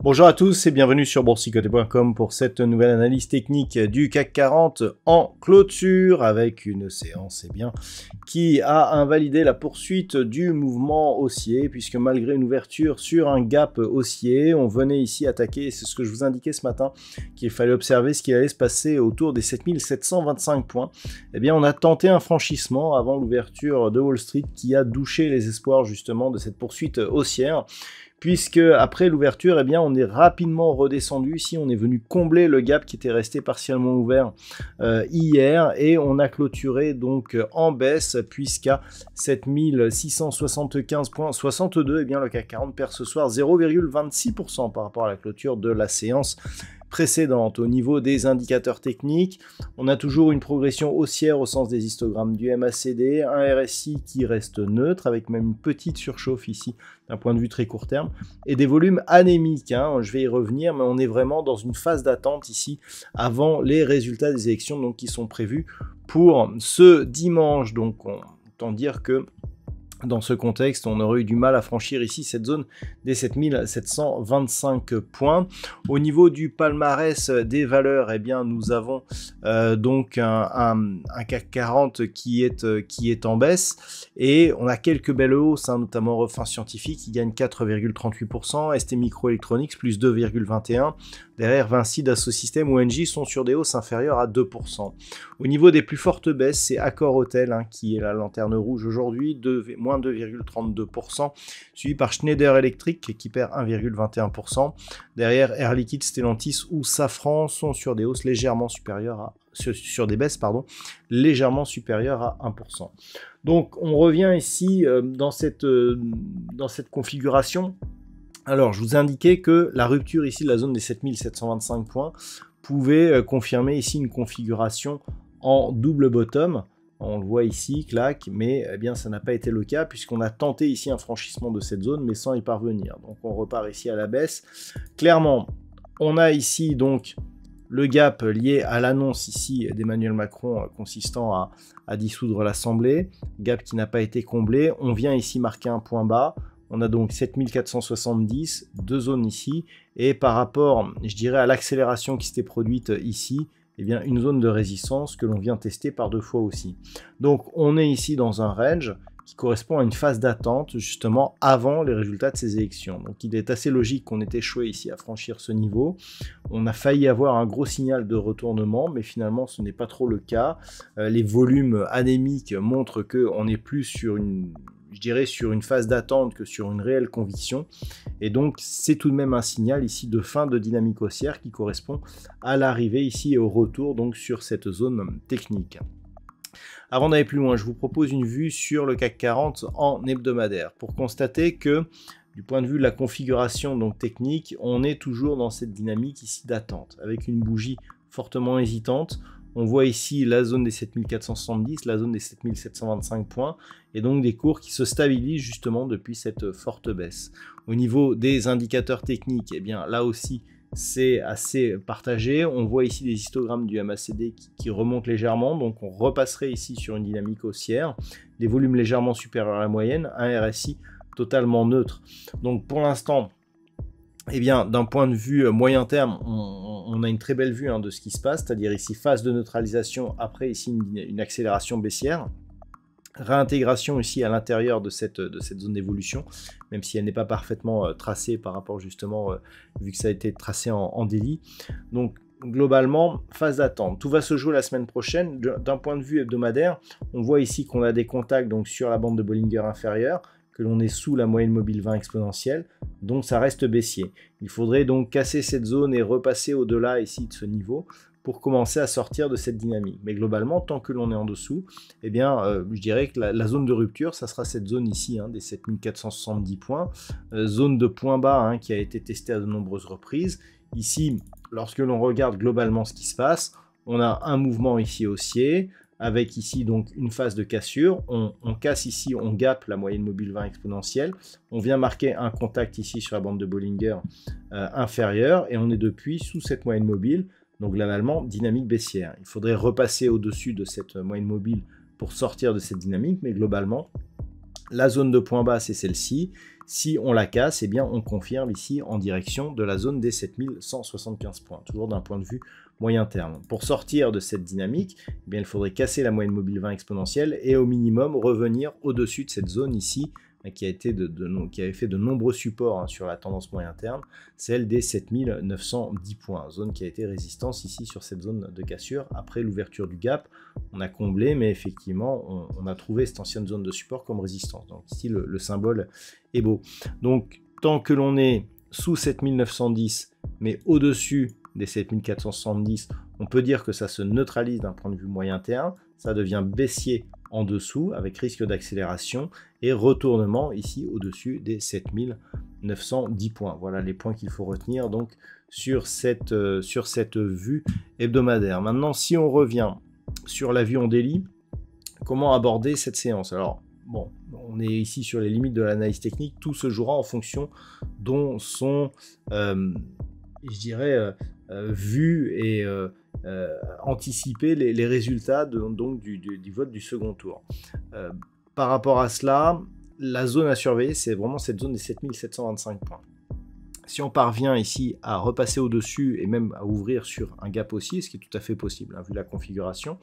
Bonjour à tous et bienvenue sur boursicoté.com pour cette nouvelle analyse technique du CAC 40 en clôture avec une séance qui a invalidé la poursuite du mouvement haussier puisque malgré une ouverture sur un gap haussier, on venait ici attaquer, c'est ce que je vous indiquais ce matin, qu'il fallait observer ce qui allait se passer autour des 7725 points. Eh bien on a tenté un franchissement avant l'ouverture de Wall Street qui a douché les espoirs justement de cette poursuite haussière. Puisque après l'ouverture, eh bien, on est rapidement redescendu. Ici, on est venu combler le gap qui était resté partiellement ouvert hier et on a clôturé donc en baisse puisqu'à 7675,62, eh bien, le CAC 40 perd ce soir 0,26% par rapport à la clôture de la séance précédente. Au niveau des indicateurs techniques, on a toujours une progression haussière au sens des histogrammes du MACD, un RSI qui reste neutre avec même une petite surchauffe ici d'un point de vue très court terme et des volumes anémiques, je vais y revenir, mais on est vraiment dans une phase d'attente ici avant les résultats des élections donc, qui sont prévus pour ce dimanche. Donc autant dire que dans ce contexte, on aurait eu du mal à franchir ici cette zone des 7725 points. Au niveau du palmarès des valeurs, eh bien, nous avons donc un CAC 40 qui est en baisse et on a quelques belles hausses, notamment Refin Scientifique qui gagne 4,38%, ST Microelectronics plus 2,21%. Derrière, Vinci, Dassault Systèmes ou Engie sont sur des hausses inférieures à 2%. Au niveau des plus fortes baisses, c'est Accor Hotel qui est la lanterne rouge aujourd'hui, moins 2,32%, suivi par Schneider Electric qui perd 1,21%. Derrière, Air Liquide, Stellantis ou Safran sont sur des hausses légèrement supérieures à sur des baisses légèrement supérieures à 1%. Donc on revient ici dans cette configuration. Alors, je vous indiquais que la rupture ici de la zone des 7725 points pouvait confirmer ici une configuration en double bottom. On le voit ici, clac, mais eh bien, ça n'a pas été le cas puisqu'on a tenté ici un franchissement de cette zone, mais sans y parvenir. Donc, on repart ici à la baisse. Clairement, on a ici donc le gap lié à l'annonce ici d'Emmanuel Macron consistant à dissoudre l'Assemblée, gap qui n'a pas été comblé. On vient ici marquer un point bas. On a donc 7470, deux zones ici, et par rapport, je dirais, à l'accélération qui s'était produite ici, eh bien, une zone de résistance que l'on vient tester par deux fois aussi. Donc, on est ici dans un range qui correspond à une phase d'attente, justement, avant les résultats de ces élections. Donc, il est assez logique qu'on ait échoué ici à franchir ce niveau. On a failli avoir un gros signal de retournement, mais finalement, ce n'est pas trop le cas. Les volumes anémiques montrent qu'on est plus sur sur une phase d'attente que sur une réelle conviction. Et donc, c'est tout de même un signal ici de fin de dynamique haussière qui correspond à l'arrivée ici et au retour donc sur cette zone technique. Avant d'aller plus loin, je vous propose une vue sur le CAC 40 en hebdomadaire pour constater que du point de vue de la configuration donc technique, on est toujours dans cette dynamique ici d'attente avec une bougie fortement hésitante. On voit ici la zone des 7470, la zone des 7725 points, et donc des cours qui se stabilisent justement depuis cette forte baisse. Au niveau des indicateurs techniques, eh bien là aussi, c'est assez partagé. On voit ici des histogrammes du MACD qui remontent légèrement, donc on repasserait ici sur une dynamique haussière, des volumes légèrement supérieurs à la moyenne, un RSI totalement neutre. Donc pour l'instant, eh bien, d'un point de vue moyen terme, on a une très belle vue de ce qui se passe, c'est-à-dire ici phase de neutralisation, après ici une accélération baissière, réintégration ici à l'intérieur de cette zone d'évolution, même si elle n'est pas parfaitement tracée par rapport justement, vu que ça a été tracé en daily. Donc globalement, phase d'attente. Tout va se jouer la semaine prochaine. D'un point de vue hebdomadaire, on voit ici qu'on a des contacts donc, sur la bande de Bollinger inférieure, que l'on est sous la moyenne mobile 20 exponentielle, donc ça reste baissier. Il faudrait donc casser cette zone et repasser au-delà ici de ce niveau pour commencer à sortir de cette dynamique. Mais globalement, tant que l'on est en dessous, eh bien, je dirais que la zone de rupture, ça sera cette zone ici, des 7470 points, zone de point bas qui a été testée à de nombreuses reprises. Ici, lorsque l'on regarde globalement ce qui se passe, on a un mouvement ici haussier, avec ici donc une phase de cassure, on casse ici, on gappe la moyenne mobile 20 exponentielle, on vient marquer un contact ici sur la bande de Bollinger inférieure, et on est depuis sous cette moyenne mobile, donc globalement dynamique baissière. Il faudrait repasser au-dessus de cette moyenne mobile pour sortir de cette dynamique, mais globalement, la zone de point bas, c'est celle-ci. Si on la casse, eh bien, on confirme ici en direction de la zone des 7175 points, toujours d'un point de vue moyen terme. Pour sortir de cette dynamique, eh bien, il faudrait casser la moyenne mobile 20 exponentielle et au minimum revenir au-dessus de cette zone ici, qui avait fait de nombreux supports sur la tendance moyen terme, celle des 7910 points, zone qui a été résistance ici sur cette zone de cassure. Après l'ouverture du gap, on a comblé, mais effectivement, on a trouvé cette ancienne zone de support comme résistance. Donc ici, le symbole est beau. Donc, tant que l'on est sous 7910, mais au-dessus des 7470, on peut dire que ça se neutralise d'un point de vue moyen terme, ça devient baissier en dessous avec risque d'accélération et retournement ici au-dessus des 7910 points. Voilà les points qu'il faut retenir donc sur cette vue hebdomadaire. Maintenant, si on revient sur la vue en daily, comment aborder cette séance? Alors, bon, on est ici sur les limites de l'analyse technique, tout se jouera en fonction dont sont, je dirais, vus et anticiper les résultats du vote du second tour. Par rapport à cela, la zone à surveiller, c'est vraiment cette zone des 7725 points. Si on parvient ici à repasser au-dessus et même à ouvrir sur un gap haussier, ce qui est tout à fait possible, vu la configuration,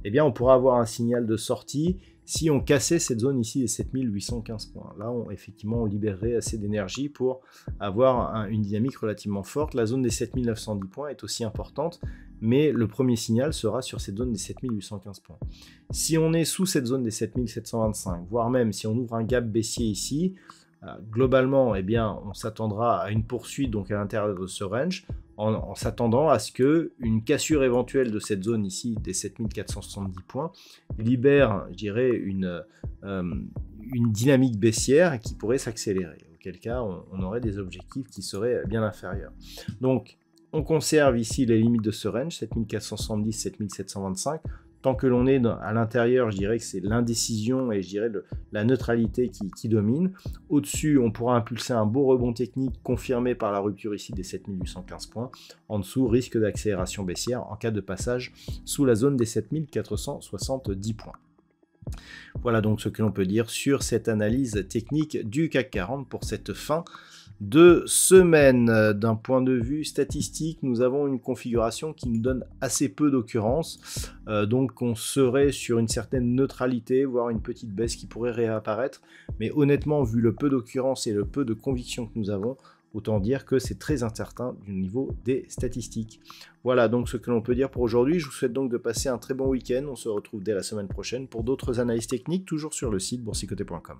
eh bien on pourra avoir un signal de sortie si on cassait cette zone ici des 7815 points. Là, effectivement, on libérerait assez d'énergie pour avoir une dynamique relativement forte. La zone des 7910 points est aussi importante, mais le premier signal sera sur cette zone des 7815 points. Si on est sous cette zone des 7725, voire même si on ouvre un gap baissier ici, globalement, eh bien, on s'attendra à une poursuite donc à l'intérieur de ce range, en s'attendant à ce qu'une cassure éventuelle de cette zone ici des 7470 points libère, je dirais, une dynamique baissière qui pourrait s'accélérer, auquel cas on aurait des objectifs qui seraient bien inférieurs. Donc on conserve ici les limites de ce range, 7470, 7725. Tant que l'on est à l'intérieur, je dirais que c'est l'indécision et je dirais la neutralité qui domine. Au-dessus, on pourra impulser un beau rebond technique confirmé par la rupture ici des 7815 points. En dessous, risque d'accélération baissière en cas de passage sous la zone des 7470 points. Voilà donc ce que l'on peut dire sur cette analyse technique du CAC 40 pour cette fin de semaine. D'un point de vue statistique, nous avons une configuration qui nous donne assez peu d'occurrences, donc on serait sur une certaine neutralité, voire une petite baisse qui pourrait réapparaître, mais honnêtement, vu le peu d'occurrences et le peu de conviction que nous avons, autant dire que c'est très incertain du niveau des statistiques. Voilà donc ce que l'on peut dire pour aujourd'hui. Je vous souhaite donc de passer un très bon week-end. On se retrouve dès la semaine prochaine pour d'autres analyses techniques, toujours sur le site boursicoté.com.